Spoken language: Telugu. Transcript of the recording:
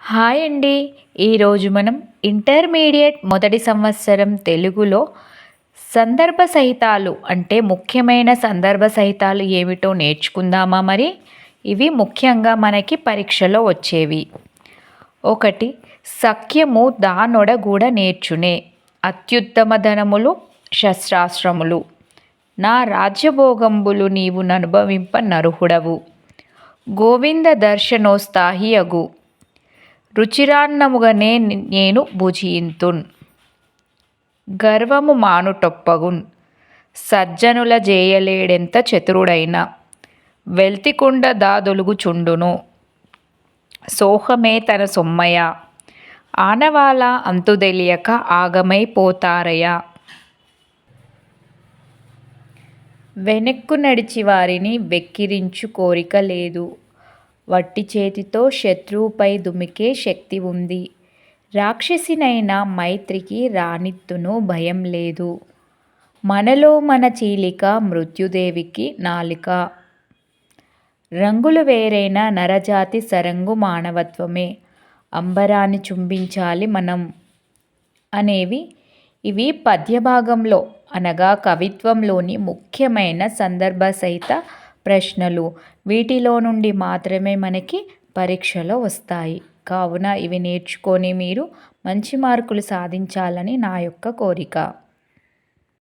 హాయ్ అండి. ఈరోజు మనం ఇంటర్మీడియట్ మొదటి సంవత్సరం తెలుగులో సందర్భ సహితాలు అంటే ముఖ్యమైన సందర్భ సహితాలు ఏమిటో నేర్చుకుందామా మరి? ఇవి ముఖ్యంగా మనకి పరీక్షలో వచ్చేవి. 1. సఖ్యము దానొడగూడ నేర్చునే అత్యుత్తమ ధనములు శస్త్రాస్త్రములు నా రాజ్యభోగంబులు నీవు ననుభవింప నరుహుడవు గోవింద దర్శనోత్సాహియగు రుచిరాన్నముగనే నేను భుజియింతున్ గర్వము మానుటొప్పగున్ సజ్జనుల జేయలేడెంత చతురుడైన వెల్తికుండ దాదొలుగుచుండును సోహమే తన సొమ్మయ ఆనవాల అంతుదెలియక ఆగమై పోతారయ వెనక్కు నడిచి వారిని వెక్కిరించు కోరిక లేదు. వట్టి చేతితో శత్రువుపై దుమికే శక్తి ఉంది. రాక్షసినైనా మైత్రికి రానిత్తును భయం లేదు. మనలో మన చీలిక మృత్యుదేవికి నాలిక. రంగులు వేరైన నరజాతి సరంగు మానవత్వమే అంబరాన్ని చుంబించాలి మనం అనేవి ఇవి పద్యభాగంలో అనగా కవిత్వంలోని ముఖ్యమైన సందర్భసహిత ప్రశ్నలు. వీటిలో నుండి మాత్రమే మనకి పరీక్షలో వస్తాయి. కావున ఇవి నేర్చుకొని మీరు మంచి మార్కులు సాధించాలని నా యొక్క కోరిక.